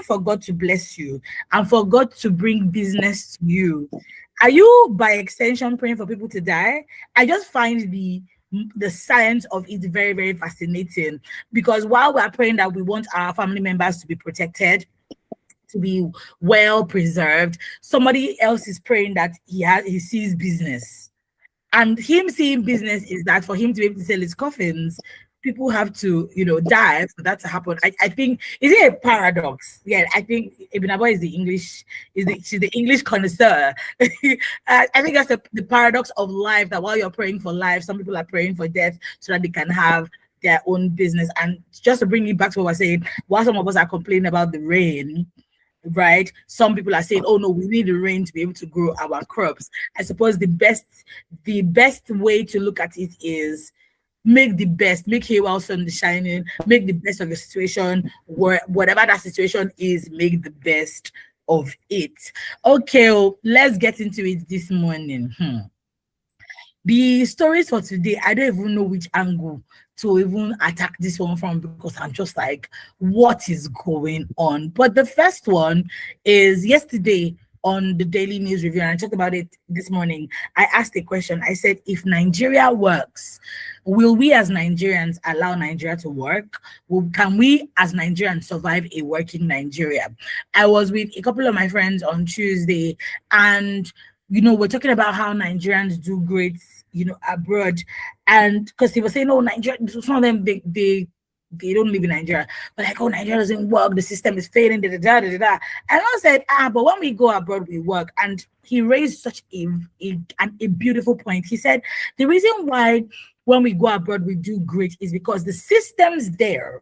for God to bless you and for God to bring business to you, are you by extension praying for people to die? I just find the science of it very, very fascinating, because while we're praying that we want our family members to be protected, to be well preserved, somebody else is praying that he sees business. And him seeing business is that for him to be able to sell his coffins, people have to, die for that to happen. I think, is it a paradox? Yeah, I think Ibn Abba is she's the English connoisseur. I think that's the paradox of life, that while you're praying for life, some people are praying for death so that they can have their own business. And just to bring it back to what we're saying, while some of us are complaining about the rain, right, some people are saying, oh no, we need the rain to be able to grow our crops. I suppose the best way to look at it is make hay while sun is shining, make the best of the situation, whatever that situation is, make the best of it. Okay, let's get into it this morning. The stories for today, I don't even know which angle to even attack this one from, because I'm just like, what is going on? But the first one is yesterday on the Daily News Review, and I talked about it this morning. I asked a question. I said, if Nigeria works, will we as Nigerians allow Nigeria to work? Can we as Nigerians survive a working Nigeria? I was with a couple of my friends on Tuesday, and we're talking about how Nigerians do great, abroad. And because they were saying, oh, Nigeria, some of them, they don't live in Nigeria, but like, oh, Nigeria doesn't work, the system is failing, da, da, da, da, da. And I said, but when we go abroad, we work. And he raised such a beautiful point. He said, the reason why when we go abroad, we do great is because the systems there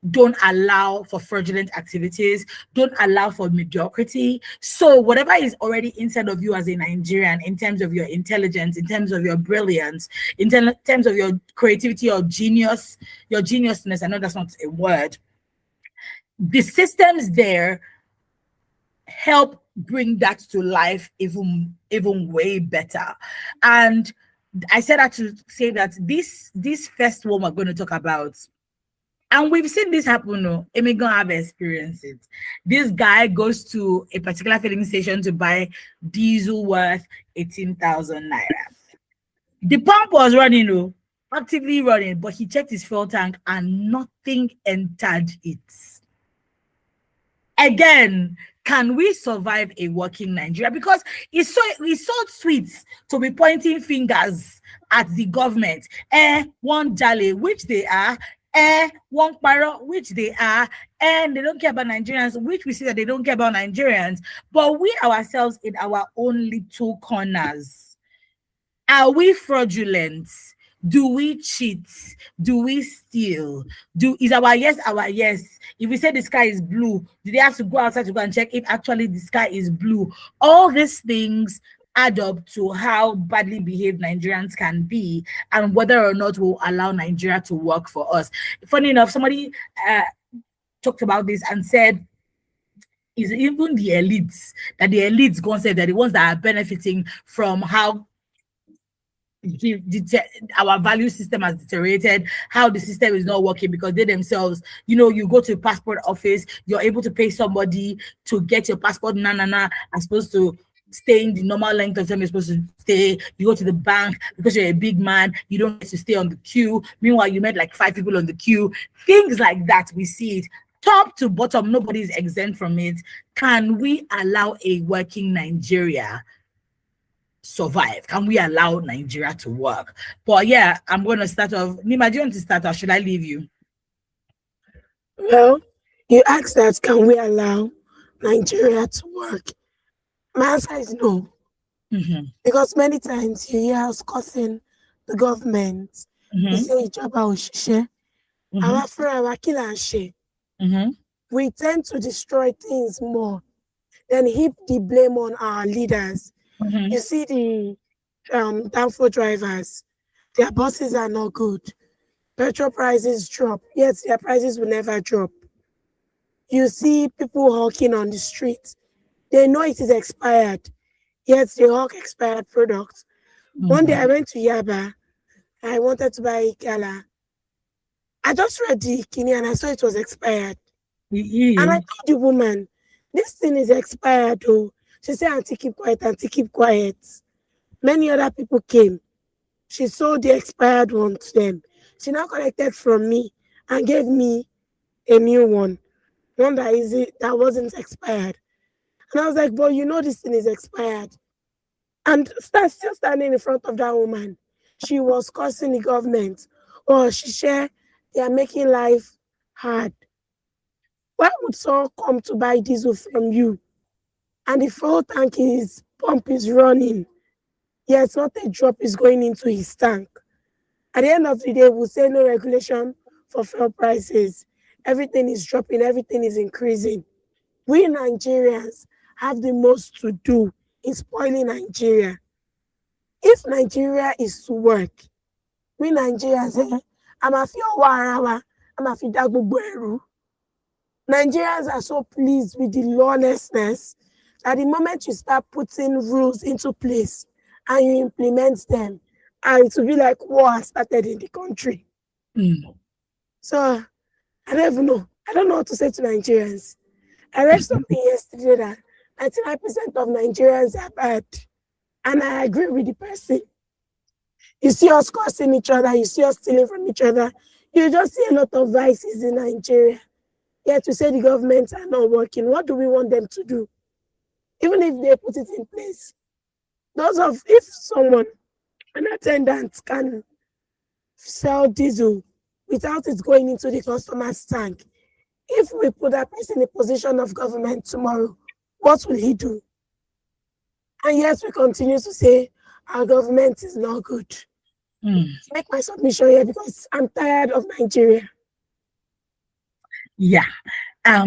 don't allow for fraudulent activities, don't allow for mediocrity. So whatever is already inside of you as a Nigerian, in terms of your intelligence, in terms of your brilliance, in terms of your creativity or genius, your geniusness, I know that's not a word, the systems there help bring that to life even way better. And I said that to say that this first one we're going to talk about, and we've seen this happen, no? Amy gonna have experienced it. This guy goes to a particular filling station to buy diesel worth 18,000 naira. The pump was running, no, actively running, but he checked his fuel tank and nothing entered it. Again, can we survive a working Nigeria? Because it's so sweet to be pointing fingers at the government. One jolly, which they are. One paro, which they are, and they don't care about Nigerians, which we see that they don't care about Nigerians, but we ourselves in our own little corners. Are we fraudulent? Do we cheat? Do we steal? Is our yes our yes? If we say the sky is blue, do they have to go outside to go and check if actually the sky is blue? All these things add up to how badly behaved Nigerians can be, and whether or not we'll allow Nigeria to work for us. Funny enough, somebody talked about this and said, is even the elites go and say that the ones that are benefiting from how our value system has deteriorated, how the system is not working, because they themselves, you go to the passport office, you're able to pay somebody to get your passport, as opposed to staying the normal length of time you're supposed to stay. You go to the bank, because you're a big man, you don't get to stay on the queue. Meanwhile, you met like 5 people on the queue. Things like that, we see it top to bottom. Nobody's exempt from it. Can we allow a working Nigeria survive? Can we allow Nigeria to work? But yeah, I'm going to start off. Nima, do you want to start, or should I leave you? Well, you asked that, can we allow Nigeria to work? My answer is no. Because many times you hear us cursing the government. We say Ijọba Òṣìṣẹ́. Our friend, our killer and share. We tend to destroy things more than heap the blame on our leaders. You see the downfall drivers, their bosses are not good. Petrol prices drop, yet their prices will never drop. You see people hawking on the street. They know it is expired, yet they hawk expired products. One day I went to Yaba. I wanted to buy Gala. I just read the Kini and I saw it was expired. And I Yeah. told the woman, this thing is expired. Oh, she said, Auntie, keep quiet, Auntie, keep quiet. Many other people came. She sold the expired one to them. She now collected from me and gave me a new one that wasn't expired. And I was like, but you know this thing is expired. And still standing in front of that woman, she was cursing the government. Oh, she said they are making life hard. Why would someone come to buy diesel from you and the fuel tank is pump is running? Yes, not a drop is going into his tank. At the end of the day, we'll say no regulation for fuel prices. Everything is dropping, everything is increasing. We Nigerians have the most to do in spoiling Nigeria. If Nigeria is to work, we Nigerians, I'm a few warawa, I'm a few dagbogbero. Nigerians are so pleased with the lawlessness that the moment you start putting rules into place and you implement them, and it will be like war has started in the country. Mm. So I don't even know. I don't know what to say to Nigerians. I read something yesterday that 99% of Nigerians are bad. And I agree with the person. You see us cursing each other, you see us stealing from each other. You just see a lot of vices in Nigeria. Yet to say the government are not working, what do we want them to do? Even if they put it in place. If someone, an attendant can sell diesel without it going into the customer's tank, if we put that person in a position of government tomorrow, what will he do? And yet we continue to say our government is not good. Mm. Make my submission here because I'm tired of Nigeria. Yeah.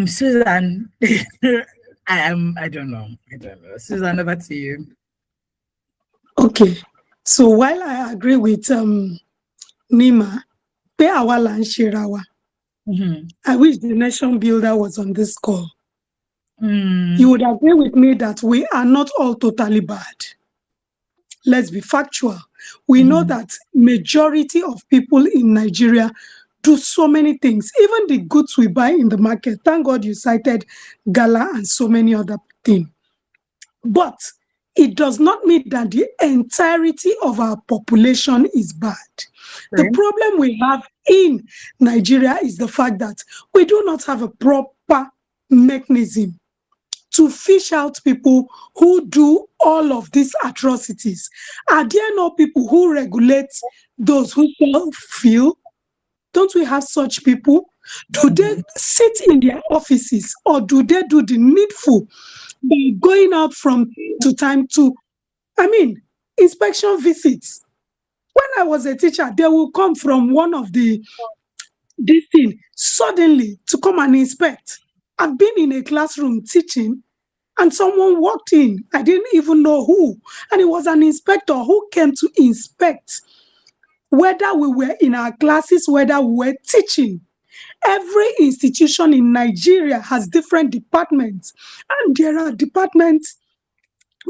Susan, I don't know. I don't know. Susan, over to you. Okay. So while I agree with Nima, pay our land shirawa. Mm-hmm. I wish the nation builder was on this call. Mm. You would agree with me that we are not all totally bad. Let's be factual. We know Mm-hmm. that majority of people in Nigeria do so many things, even the goods we buy in the market. Thank God you cited Gala and so many other things. But it does not mean that the entirety of our population is bad. The Okay. problem we have in Nigeria is the fact that we do not have a proper mechanism to fish out people who do all of these atrocities. Are there no people who regulate those who sell fuel? Don't we have such people? Do they Mm-hmm. sit in their offices or do they do the needful by going out from time to, I mean, inspection visits? When I was a teacher, they will come from one of this thing suddenly to come and inspect. I've been in a classroom teaching and someone walked in. I didn't even know who. And it was an inspector who came to inspect whether we were in our classes, whether we were teaching. Every institution in Nigeria has different departments, and there are departments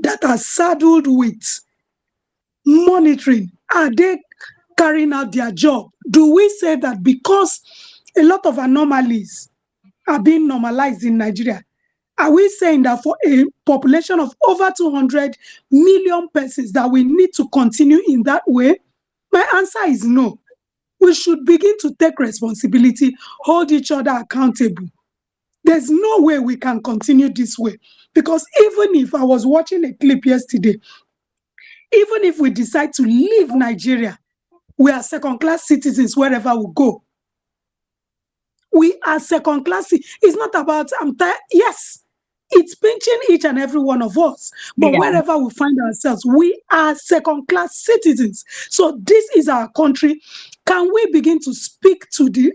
that are saddled with monitoring. Are they carrying out their job? Do we say that because a lot of anomalies are being normalized in Nigeria, are we saying that for a population of over 200 million persons that we need to continue in that way? My answer is no. We should begin to take responsibility, hold each other accountable. There's no way we can continue this way. Because even if I was watching a clip yesterday, even if we decide to leave Nigeria, we are second class citizens wherever we go. We are second class. It's not about, I'm tired. Yes, it's pinching each and every one of us. But Yeah. wherever we find ourselves, we are second class citizens. So this is our country. Can we begin to speak to the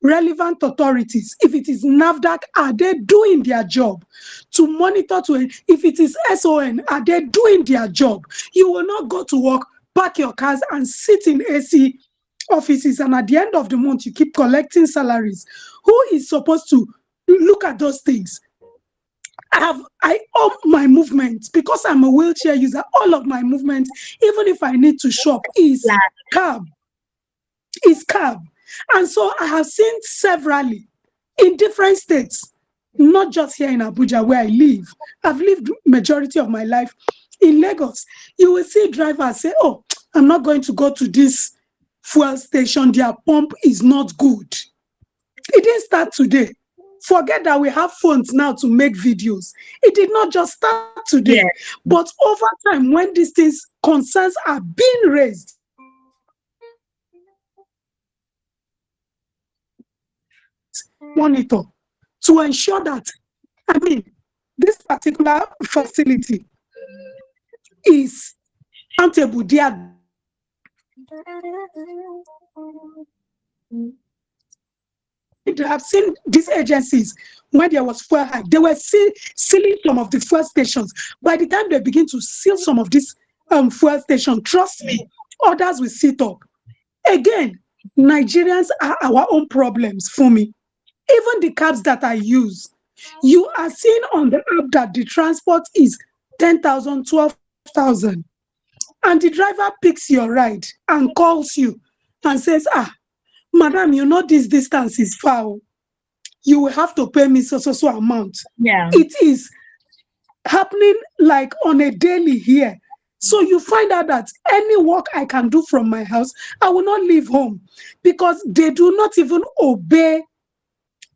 relevant authorities? If it is NAFDAC, are they doing their job to monitor to if it is SON, are they doing their job? You will not go to work, park your cars and sit in AC offices, and at the end of the month you keep collecting salaries. Who is supposed to look at those things? I own my movement because I'm a wheelchair user. All of my movement, even if I need to shop, is Like, cab. Is cab. And so I have seen severally in different states, not just here in Abuja where I live. I've lived majority of my life in Lagos. You will see drivers say, oh, I'm not going to go to this fuel station. Their pump is not good. It didn't start today. Forget that we have phones now to make videos. It did not just start today. Yeah. But over time, when these things, concerns are being raised, monitor to ensure that, I mean, this particular facility is accountable. They are have seen these agencies when there was fuel hike, they were sealing some of the fuel stations. By the time they begin to seal some of these fuel stations, trust me, others will sit up. Again, Nigerians are our own problems for me. Even the cabs that I use, you are seeing on the app that the transport is 10,000, 12,000. And the driver picks your ride and calls you and says, madam, you know this distance is far. You will have to pay me so amount. Yeah. It is happening like on a daily here. So you find out that any work I can do from my house, I will not leave home because they do not even obey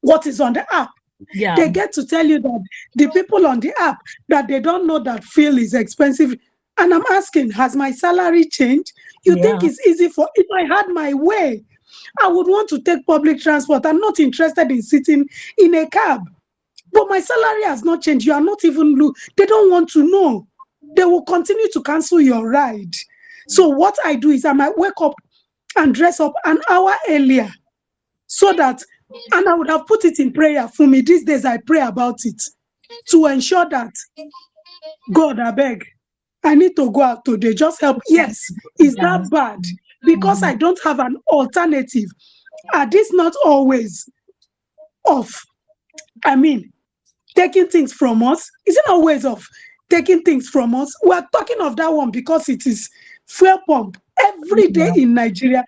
what is on the app. Yeah. They get to tell you that the people on the app, that they don't know that fuel is expensive. And I'm asking, has my salary changed? You think it's easy for, if I had my way, I would want to take public transport. I'm not interested in sitting in a cab. But my salary has not changed. You are not even, they don't want to know. They will continue to cancel your ride. So what I do is I might wake up and dress up an hour earlier so that, and I would have put it in prayer for me. These days I pray about it to ensure that, God, I beg, I need to go out today. Just help. Yes, is that bad? Because I don't have an alternative. Are these not always off? I mean, taking things from us? Is it not ways of taking things from us? We're talking of that one because it is fuel pump. Every day in Nigeria,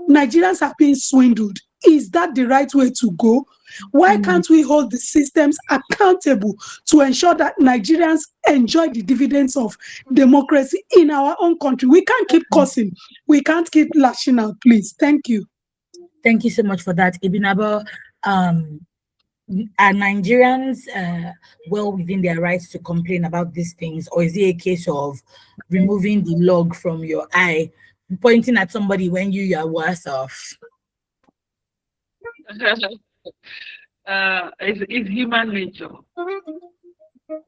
Nigerians are being swindled. Is that the right way to go? Why can't we hold the systems accountable to ensure that Nigerians enjoy the dividends of democracy in our own country? We can't keep cursing. We can't keep lashing out, please. Thank you. Thank you so much for that, Ibinabo. Are Nigerians well within their rights to complain about these things, or is it a case of removing the log from your eye, pointing at somebody when you are worse off? It's human nature.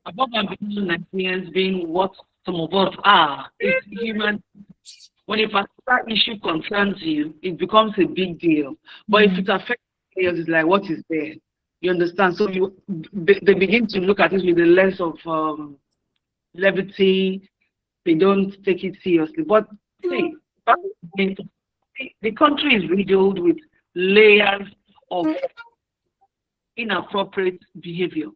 Above and beyond Nigerians being what some of us are, it's human. When a particular issue concerns you, it becomes a big deal. But if it affects you, it's like, what is there? You understand? So they begin to look at it with a lens of levity. They don't take it seriously. But see, the country is riddled with layers of inappropriate behavior.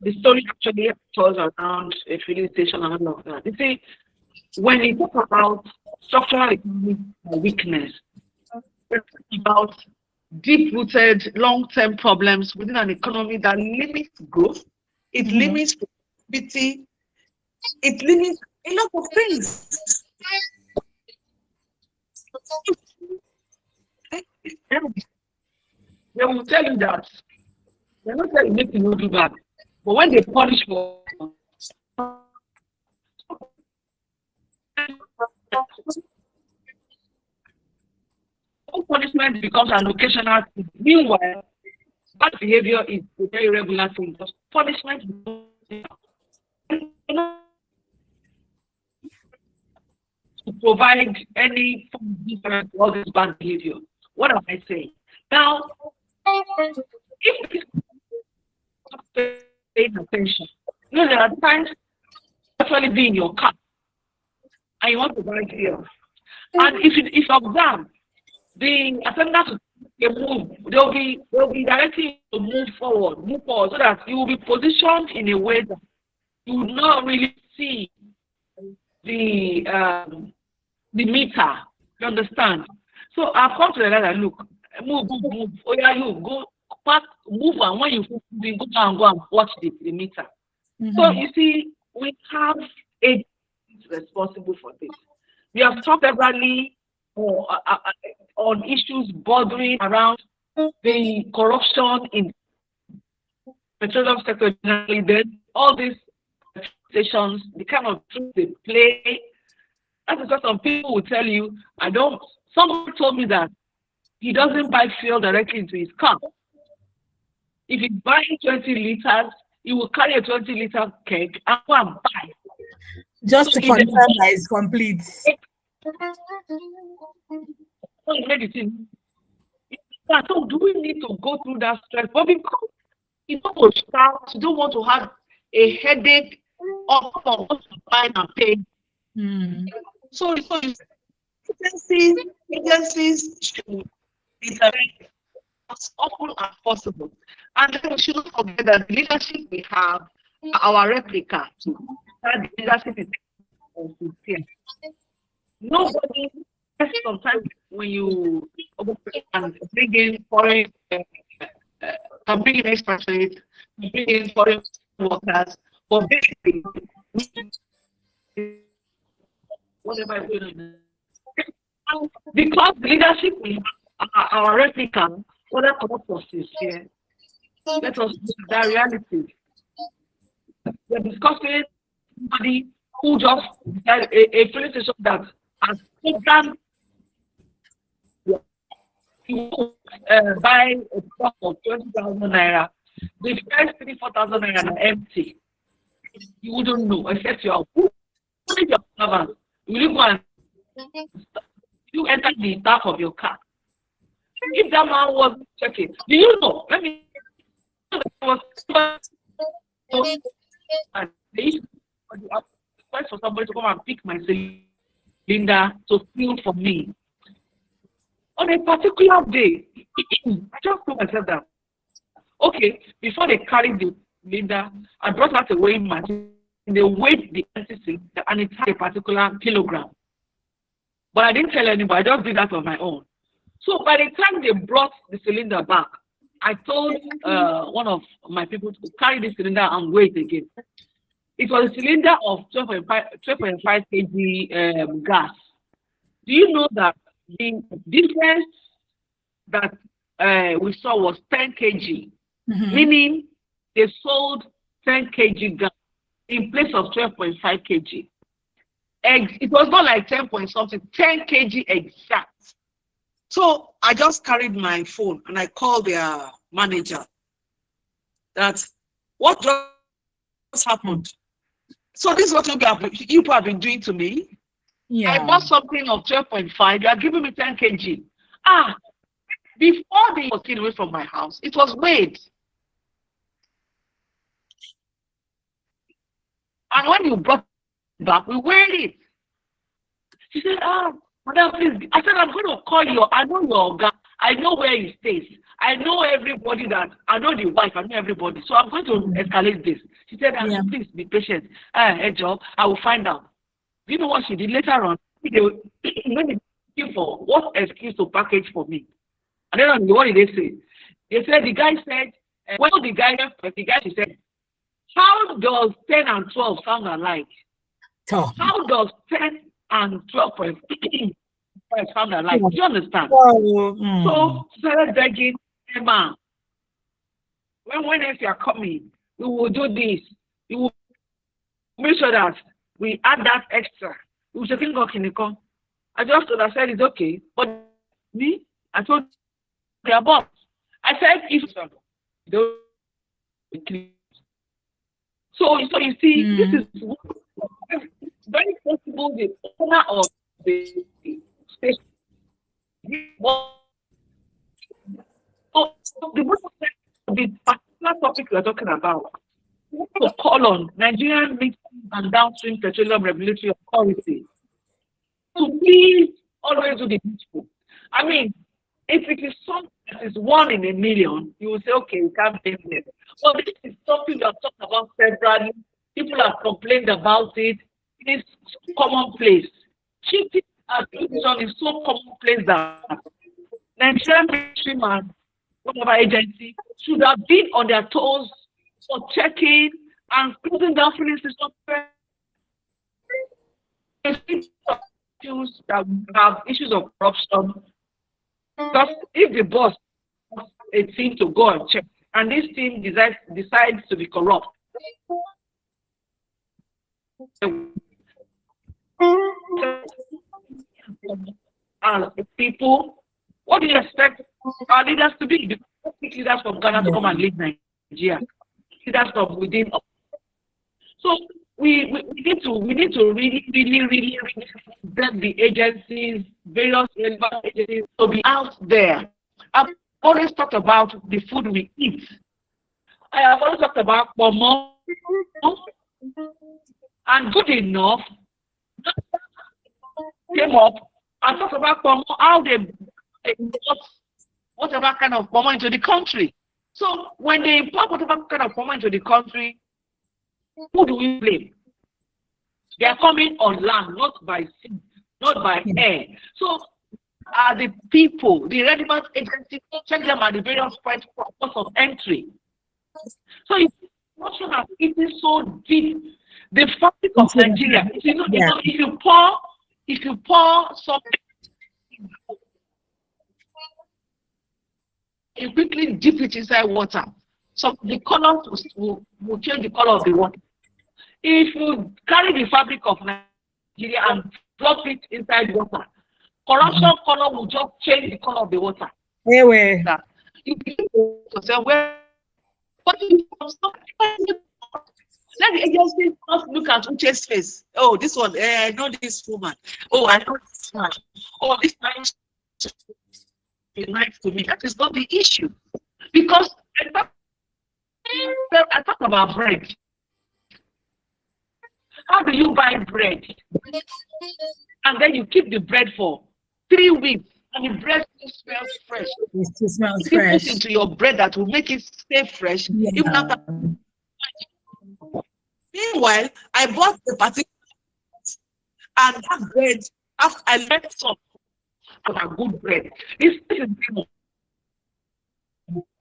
The story actually told around a filling station and all of that. You see, when you talk about structural economic weakness, it's about deep-rooted, long-term problems within an economy that limits growth, it limits productivity, it limits a lot of things. They will tell you that they're not telling you make you do bad, but when they punish for punishment becomes an occasional thing. Meanwhile, bad behavior is a very regular thing. Because punishment to provide any form of difference to all this bad behavior. What am I saying? Now, if you pay attention, there are times you actually be in your car and you want to buy fuel. And if you observe, the attendant will move, they'll be directing you to move forward, so that you will be positioned in a way that you will not really see the meter. You understand? So I've come to the letter, look, move. Oh yeah, you go pack, move, and when you go down, go and watch the meter. So you see, we have agents responsible for this. We have talked severally on issues bordering around the corruption in petroleum sector generally. Then all these stations, the kind of truth they play. That's because some people will tell you, somebody told me that he doesn't buy fuel directly into his car. If he's buying 20 liters, he will carry a 20-liter keg and go and buy. Just to confirm that it's complete. So do we need to go through that stress? But because you don't want to start, you don't want to have a headache of what to buy and pay. So agencies should interact as often as possible. And then we shouldn't forget that the leadership we have, our replica, that leadership is sincere. Nobody, sometimes when you bring in foreign, can bring in expatriates, bring in foreign workers, but basically, whatever is going on. Because the leadership we have, our replica, other purposes here, let us look at that reality. We're discussing somebody who just had a filling station that has programmed buy a truck of 20,000 naira. The first 3,000-4,000 naira are empty. You wouldn't know, except you are your servant. Will you go and you enter the back of your car? If that man was checking, do you know? Let me. Was for somebody to come and pick my cylinder to fill for me. On a particular day, I just told myself that, okay, before they carried the cylinder, I brought out a weighing machine. They weighed the empty cylinder and it had a particular kilogram. But I didn't tell anybody, I just did that on my own. So by the time they brought the cylinder back, I told one of my people to carry the cylinder and weigh it again. It was a cylinder of 12.5 kg gas. Do you know that the difference that we saw was 10 kg, meaning they sold 10 kg gas in place of 12.5 kg. It was not like 10 point something, 10 kg exact. So I just carried my phone and I called their manager that what just happened. So this is what you people have been doing to me. Yeah. I bought something of 12.5. You are giving me 10 kg. Before they was taken away from my house, it was weighed. And when you brought it back, we weighed it. She said, madam, please. I said, I'm going to call you. I know your guy. I know where he stays. I know everybody I know the wife. I know everybody. So I'm going to escalate this. She said, please be patient. Job, I will find out. You know what she did later on? They were looking for what excuse to package for me. And then what did they say? They said the guy said, she said, how does 10 and 12 sound alike? How does 10 and 12 sound alike? Do you understand? So she started begging, Emma, when else you are coming, we will do this. We will make sure that we add that extra. We will say, I just told her, I said, it's okay. But me, I told their boss. I said, if so you see, this is very possible the owner of the station. So the particular topic we're talking about, to call on Nigerian Mixed and Downstream Petroleum Regulatory Authority to please always do the needful. I mean, if it is something that is 1 in a million, you will say, okay, we can't blame them. But this is something we have talked about severally. People have complained about it. It's commonplace. Cheating abduction is so commonplace that Nigerian fishermen, whatever agency, should have been on their toes for checking and closing down filling system. Issues that have issues of corruption. Because if the boss has a team to go and check, and this team decides to be corrupt, as people, what do you expect our leaders to be? The leaders from Ghana to come and lead Nigeria, leaders from within. So we need to really get the agencies, various relevant agencies to be out there. I've always talked about the food we eat. I have always talked about pomo and good enough came up and talked about pomo, how they import whatever kind of pomo into the country. So when they import whatever kind of pomo into the country, who do we blame? They are coming on land, not by sea, not by air. So are the people, the relevant agencies, check them at the various points of entry. So if Russia has eaten so deep, the fabric of Nigeria, if you pour something, you quickly dip it inside water, so the color will change the color of the water. If you carry the fabric of Nigeria and drop it inside water, corruption color will just change the color of the water. Where? You begin to say, where? What do you let the agency just look at Uche's face. Oh, this one, I know this woman. Oh, I know this man. Oh, this man is nice to me. That is not the issue. Because I talk about bread. How do you buy bread? And then you keep the bread for 3 weeks and the bread still smells fresh. It still smells you fresh. Put into your bread that will make it stay fresh. Yeah. Even after. Meanwhile, I bought the particular and that bread, after I left some of a good bread. This is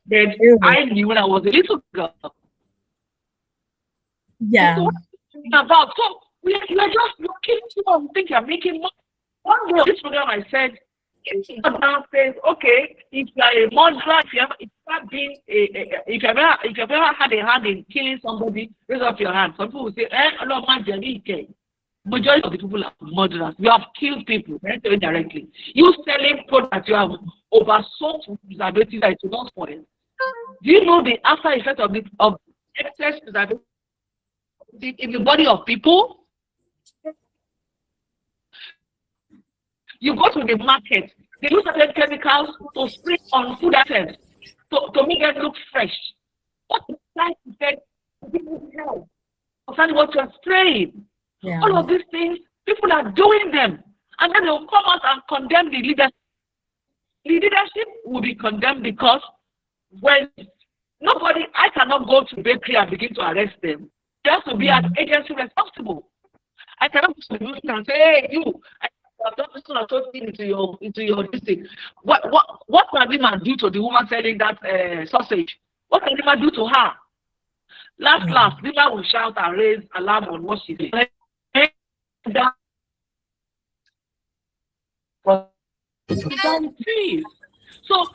bread I knew when I was a little girl. Yeah. So about so you're just looking to think you're making money. One day on this program I said, says, okay, if you're a murderer, if you've ever had a hand in killing somebody, raise up your hand. Some people will say, majority of the people are murderers. You have killed people indirectly. You selling products you have oversold to preservatives that you don't spoil. Do you know the after effect of excess preservatives in the body of people? You go to the market, they use certain chemicals to spray on food items to make them look fresh. What is that effect people's health? Concerning what you're spraying. Yeah. All of these things, people are doing them. And then they'll come out and condemn the leadership. The leadership will be condemned because when I cannot go to bakery and begin to arrest them. There has to be an agency responsible. I cannot go to the bakery and say, hey, you, I've done this one into your district. What can the man do to the woman selling that sausage? What can the man do to her? Last, the man will shout and raise alarm on what she did. So,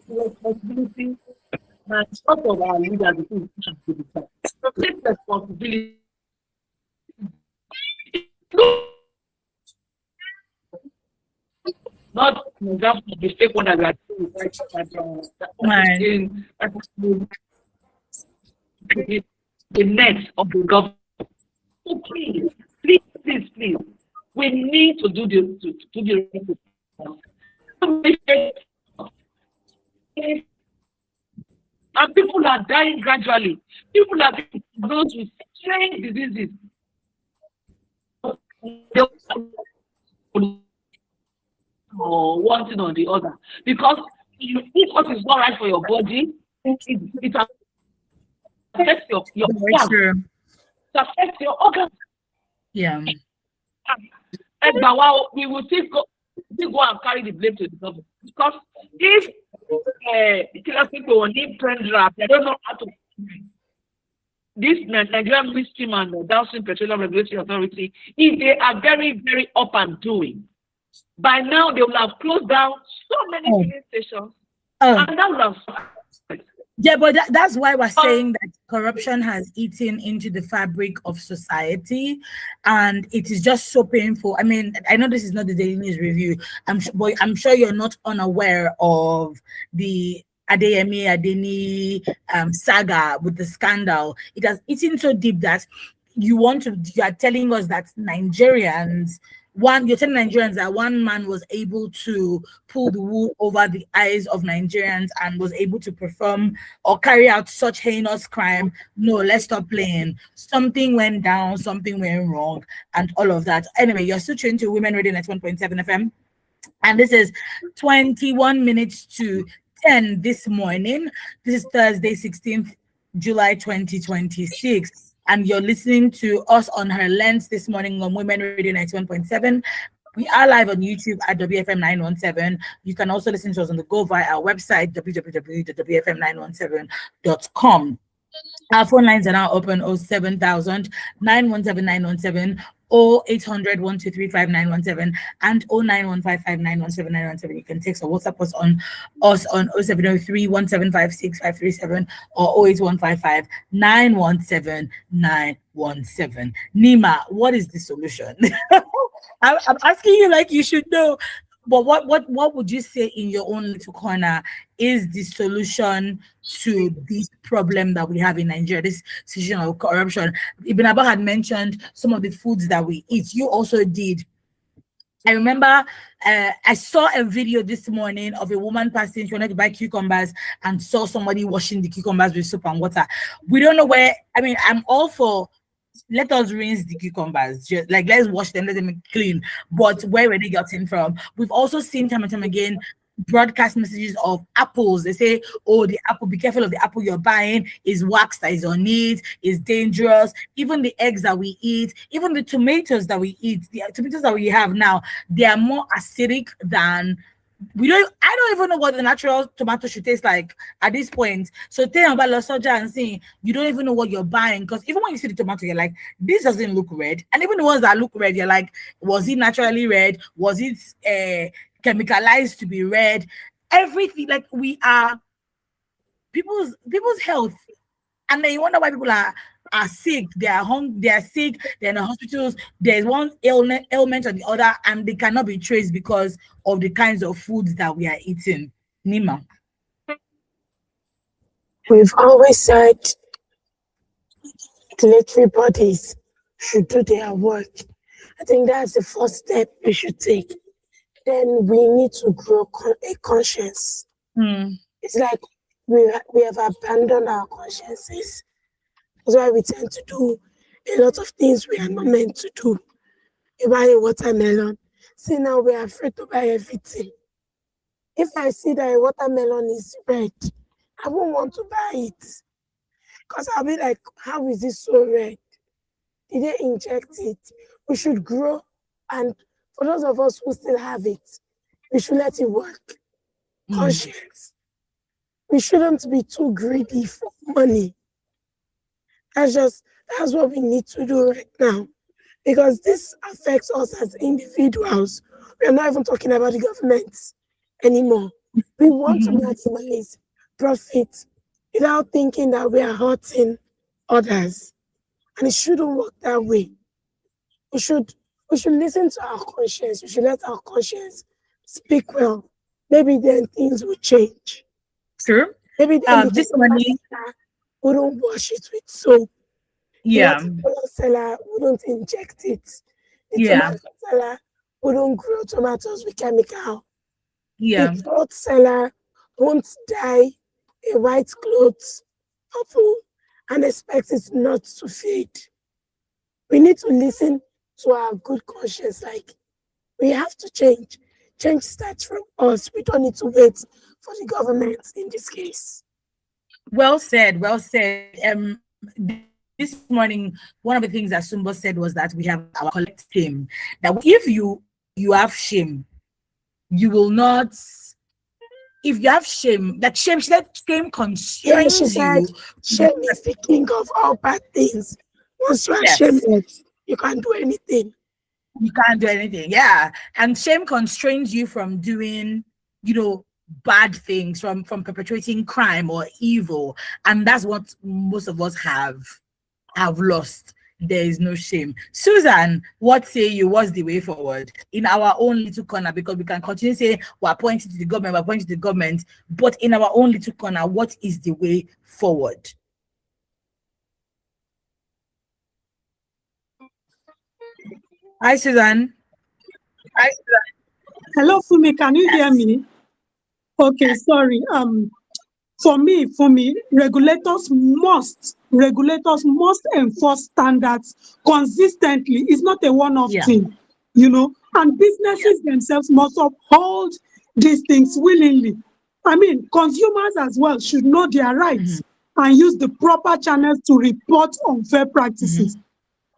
responsibility and some of our leaders to take responsibility. Not the stakeholders that the net of the government. So please, we need to do the and people are dying gradually. People are being diagnosed with strange diseases. Or one thing or the other, because you eat what is not right for your body, it affects your health. It affects your organs. Yeah. we will still go and carry the blame to the government. Because if killer people need trend draft, they don't know how to. This Nigerian Midstream and Downstream Petroleum Regulatory Authority, if they are very, very up and doing, by now they will have closed down so many filling stations, and that will have. Yeah, but that's why we're saying that corruption has eaten into the fabric of society, and it is just so painful. I mean, I know this is not the Daily News Review, but I'm sure you're not unaware of the Adeni saga with the scandal. It has eaten so deep that you are telling us that you're telling Nigerians that one man was able to pull the wool over the eyes of Nigerians and was able to perform or carry out such heinous crime. No, let's stop playing. Something went down, something went wrong, and all of that. Anyway, you're still tuned to Women Radio 91.7 FM. And this is 21 minutes to 10 this morning. This is Thursday, 16th July 2026. And you're listening to us on HerLens this morning on Women Radio 91.7. We are live on YouTube at WFM 917. You can also listen to us on the go via our website, www.wfm917.com. Our phone lines are now open 07000 917 917, 0800 123 5917, and 09155 917 917. You can text or WhatsApp us on 0703 1756 537 or 08155 917 917. Nima, what is the solution? I'm asking you like you should know. But what would you say in your own little corner is the solution to this problem that we have in Nigeria, this situation of corruption? Ibn Abba had mentioned some of the foods that we eat. You also did. I remember I saw a video this morning of a woman passing. She wanted to buy cucumbers and saw somebody washing the cucumbers with soap and water. We don't know where. I mean, I'm all for let us rinse the cucumbers, just like let's wash them, let them clean. But where were they getting from? We've also seen time and time again broadcast messages of apples. They say, oh, the apple, be careful of the apple you're buying, is wax that is on it, is dangerous. Even the eggs that we eat, even the tomatoes that we eat, the tomatoes that we have now, they are more acidic than I don't even know what the natural tomato should taste like at this point. So tell about La Soja and saying you don't even know what you're buying, because even when you see the tomato, you're like, this doesn't look red. And even the ones that look red, you're like, was it naturally red? Was it chemicalized to be red? Everything, like, we are people's health, and then you wonder why people are sick, they are sick, they're in the hospitals, there's one ailment or the other, and they cannot be traced because of the kinds of foods that we are eating. Nima. We've always said regulatory bodies should do their work. I think that's the first step we should take. Then we need to grow a conscience. It's like we have abandoned our consciences. That's why we tend to do a lot of things we are not meant to do. You buy a watermelon. See, now we are afraid to buy everything. If I see that a watermelon is red, I won't want to buy it. Because I'll be like, how is this so red? Did they inject it? We should grow. And for those of us who still have it, we should let it work. Conscience. We shouldn't be too greedy for money. That's what we need to do right now, because this affects us as individuals. We are not even talking about the government anymore. We want to maximize profit without thinking that we are hurting others, and it shouldn't work that way. We should listen to our conscience. We should let our conscience speak well. Maybe then things will change. True. Maybe then this money. We don't wash it with soap. Yeah. The tomato seller wouldn't inject it. The tomato seller wouldn't grow tomatoes with chemical. Yeah. The cloth seller won't dye a white cloth purple and expect it not to fade. We need to listen to our good conscience. Like, we have to change. Change starts from us. We don't need to wait for the government in this case. Well said. Well said. this morning, one of the things that Sumbo said was that we have our collective shame. That if you have shame, you will not. If you have shame, that shame, she said shame Yeah, she constrains said, you. shame is the king of all bad things. Once you are Yes, shameless, you can't do anything. you can't do anything. Yeah, and shame constrains you from doing, bad things, from perpetrating crime or evil, and that's what most of us have lost. There is no shame. Susan, what say you? What's the way forward in our own little corner? Because we can continue saying we're pointing to the government, we're pointing to the government, but in our own little corner, what is the way forward? Hi, Susan. I, hello, Fumi, can you hear Yes. me? Okay, sorry. For me, regulators must enforce standards consistently. It's not a one-off Yeah. thing, and businesses themselves must uphold these things willingly. I mean, consumers as well should know their rights and use the proper channels to report unfair practices.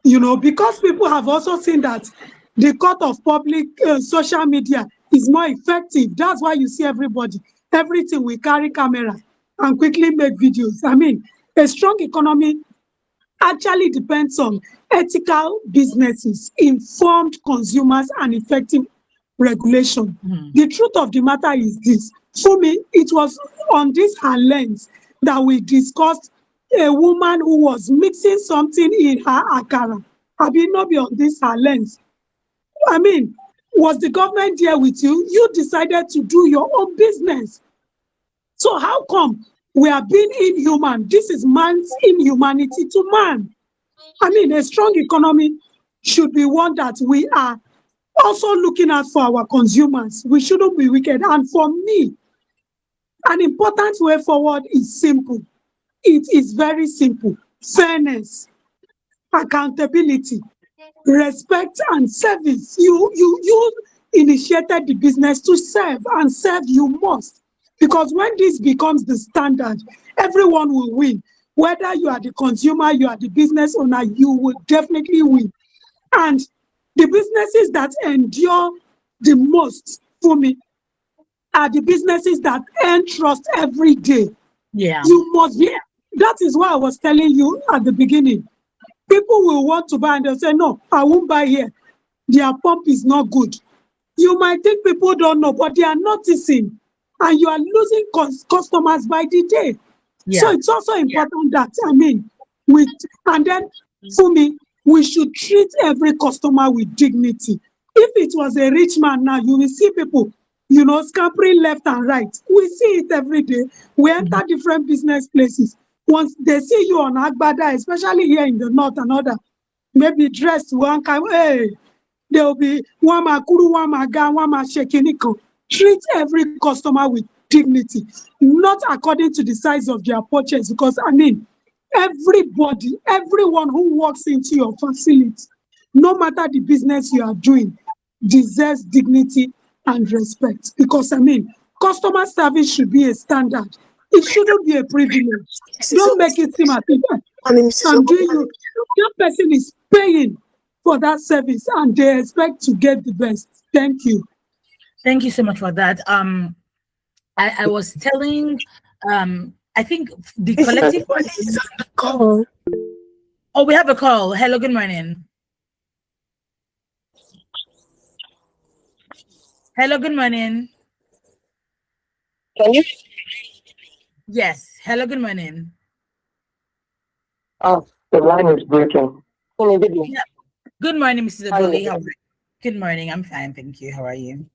Because people have also seen that the court of public social media is more effective. That's why you see everything we carry camera and quickly make videos. I mean, a strong economy actually depends on ethical businesses, informed consumers, and effective regulation. The truth of the matter is this. For me, it was on this HerLens that we discussed a woman who was mixing something in her akara. Abi no be on this HerLens. I mean, was the government there with you? You decided to do your own business. So how come we are being inhuman? This is man's inhumanity to man. I mean, a strong economy should be one that we are also looking out for our consumers. We shouldn't be wicked. And for me, an important way forward is simple. It is very simple. Fairness, accountability, respect, and service. You initiated the business to serve, and serve you must. Because when this becomes the standard, everyone will win. Whether you are the consumer, you are the business owner, you will definitely win. And the businesses that endure the most for me are the businesses that earn trust every day. Yeah. You must be. That is why I was telling you at the beginning. People will want to buy and they'll say, no, I won't buy here. Their pump is not good. You might think people don't know, but they are noticing. And you are losing customers by the day. So Yeah. it's also important that, I mean, with, and then for me, we should treat every customer with dignity. If it was a rich man now, you will see people, scampering left and right. We see it every day. We enter different business places. Once they see you on Agbada, especially here in the north and other, maybe dressed one kind, hey, there will be one makuru, one maga, one mashekinikan. Treat every customer with dignity, not according to the size of their purchase. Because I mean, everyone who walks into your facility, no matter the business you are doing, deserves dignity and respect. Because I mean, customer service should be a standard. It shouldn't be a privilege. Mrs. Don't make it seem as if My name is I'm doing you. That person is paying for that service and they expect to get the best. Thank you. Thank you so much for that. I was telling, I think the collective. Is on the call. Oh, we have a call. Hello, good morning. Hello, good morning. Can you? Yes. Hello, good morning. Oh, the line is breaking. Good morning. Yeah. Good morning, Mrs. How are Ogoli. you? How are you? Good morning. I'm fine, thank you. How are you?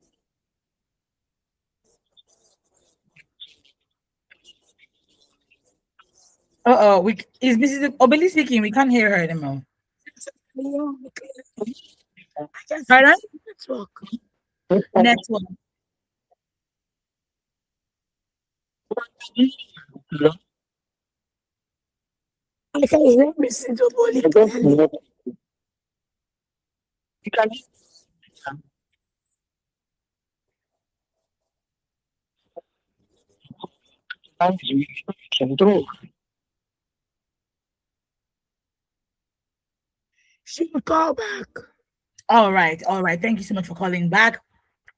We is Mrs. Obeli speaking? We can't hear her anymore. I just Pardon? network. Network. I can hear Mrs. Oboli I don't clearly. know. You can line is really can do. She will call back. All right. Thank you so much for calling back.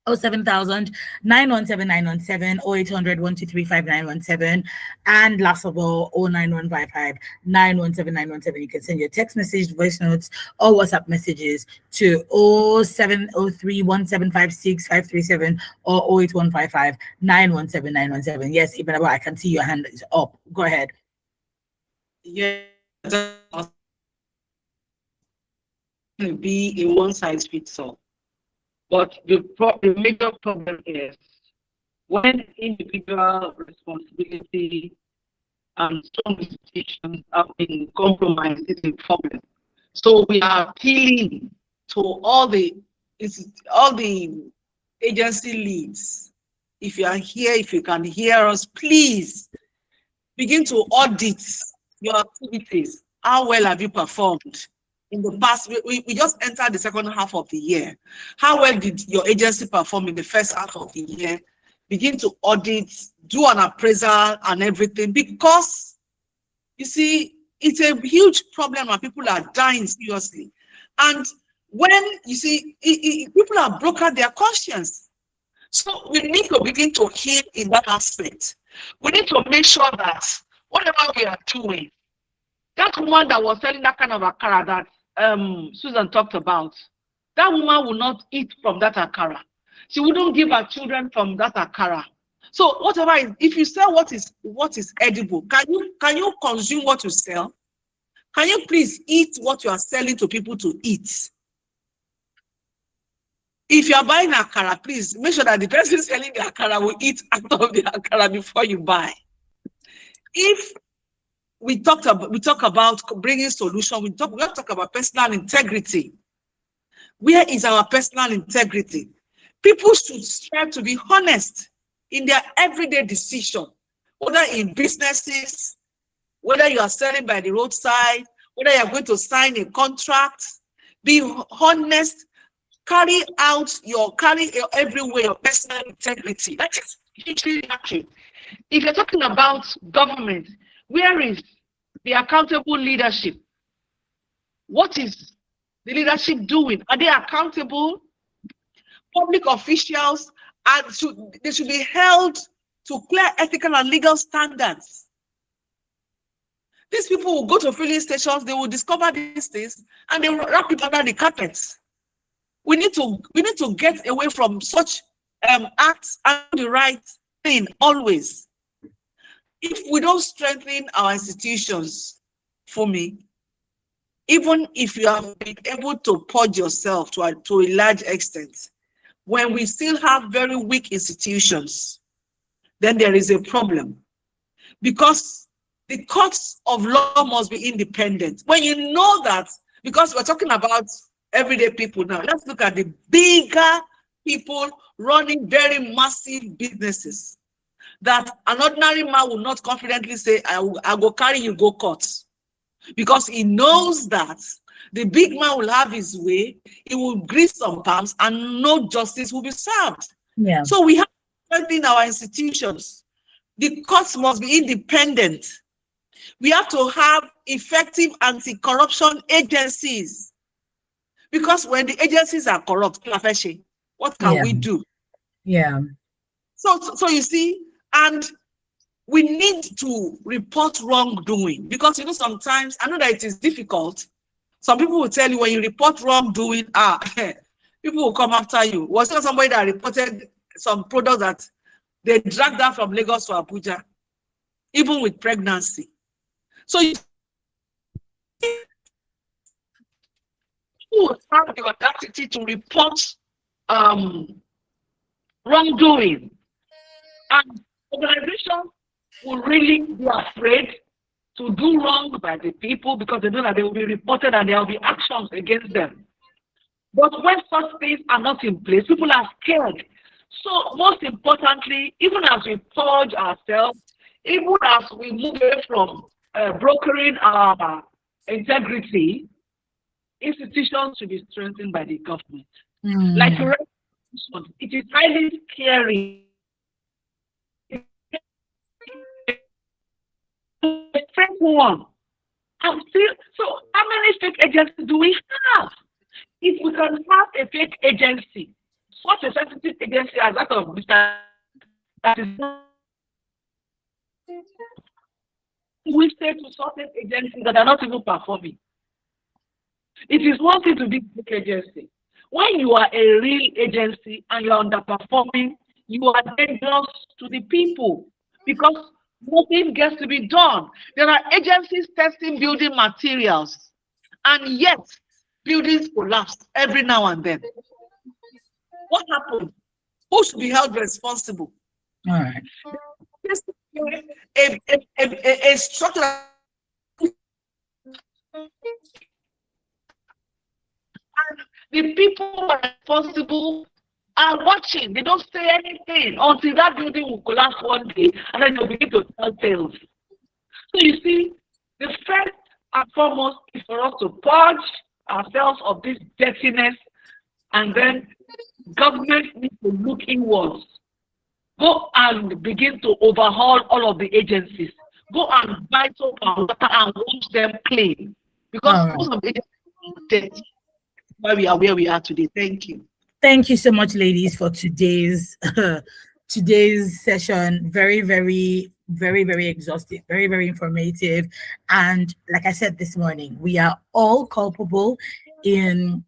07000 917 0800 and last of all 09155 You can send your text message, voice notes, or WhatsApp messages to 0703 or 08155 Yes, Ibn Abba, I can see your hand is up. Go ahead. Yeah, be a one size fits all. But the major problem is when individual responsibility and strong institutions have been compromised, it's a problem. So we are appealing to all the agency leads. If you are here, if you can hear us, please begin to audit your activities. How well have you performed? In the past, we just entered the second half of the year. How well did your agency perform in the first half of the year? Begin to audit, do an appraisal and everything, because you see, it's a huge problem and people are dying seriously. And when you see, people have broken their conscience. So we need to begin to heal in that aspect. We need to make sure that whatever we are doing, that woman that was selling that kind of akara that Susan talked about, that woman will not eat from that akara. She wouldn't give her children from that akara. So whatever is, if you sell what is edible, can you consume what you sell? Can you please eat what you are selling to people to eat? If you are buying akara, please make sure that the person selling the akara will eat out of the akara before you buy. If we talk about bringing solution, we talk about personal integrity. Where is our personal integrity? People should strive to be honest in their everyday decision, whether in businesses, whether you are selling by the roadside, whether you are going to sign a contract. Be honest. Carry everywhere your personal integrity. That is hugely accurate. If you're talking about government, where is the accountable leadership? What is the leadership doing? Are they accountable? Public officials they should be held to clear ethical and legal standards. These people will go to filling stations, they will discover these things, and they will wrap it under the carpet. We need to get away from such acts and do the right thing always. If we don't strengthen our institutions, for me, even if you have been able to purge yourself to a large extent, when we still have very weak institutions, then there is a problem. Because the courts of law must be independent. When you know that, because we're talking about everyday people now, let's look at the bigger people running very massive businesses that an ordinary man will not confidently say, I will carry you go court, because he knows that the big man will have his way, he will grease some palms, and no justice will be served. Yeah. So we have to strengthen our institutions. The courts must be independent. We have to have effective anti-corruption agencies. Because when the agencies are corrupt, what can we do? Yeah. So you see, and we need to report wrongdoing, because sometimes I know that it is difficult. Some people will tell you when you report wrongdoing, people will come after you. Was there somebody that reported some product that they dragged down from Lagos to Abuja, even with pregnancy? So you will have the audacity to report wrongdoing, and organizations will really be afraid to do wrong by the people, because they know that they will be reported and there will be actions against them. But when such things are not in place, people are scared. So most importantly, even as we purge ourselves, even as we move away from brokering our integrity, institutions should be strengthened by the government. Like it is highly scary. One, I'm still, so how many fake agencies do we have? If we can have a fake agency, such a sensitive agency as that of Mr. That is we say to certain agencies that are not even performing. It is one thing to be a fake agency. When you are a real agency and you are underperforming, you are dangerous to the people because nothing gets to be done. There are agencies testing building materials, and yet buildings collapse every now and then. What happened? Who should be held responsible? All right. A structure. And the people who are responsible are watching. They don't say anything until that building will collapse one day, and then they'll begin to tell tales. So you see, the first and foremost is for us to purge ourselves of this dirtiness, and then government needs to look inwards. Go and begin to overhaul all of the agencies. Go and buy soap and water and wash them clean. Because most of the agencies are dirty. Why we are where we are today. Thank you. Thank you so much, ladies, for today's today's session. Very, very, very, very exhaustive, very, very informative. And like I said this morning, we are all culpable in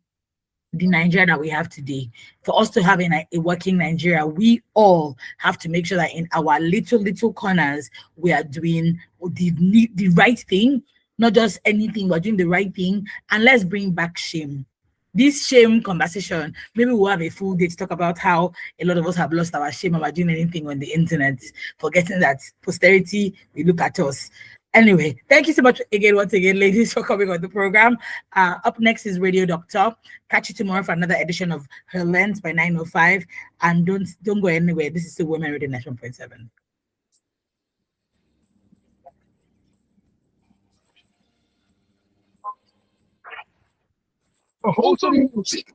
the Nigeria that we have today. For us to have a working Nigeria, we all have to make sure that in our little corners, we are doing the right thing, not just anything, we're doing the right thing. And let's bring back shame. This shame conversation, maybe we'll have a full day to talk about how a lot of us have lost our shame about doing anything on the internet, forgetting that posterity will look at us. Anyway, thank you so much once again, ladies, for coming on the program. Up next is Radio Doctor. Catch you tomorrow for another edition of HerLens by 9:05. And don't go anywhere. This is the Women Radio 91.7. Hold on, music.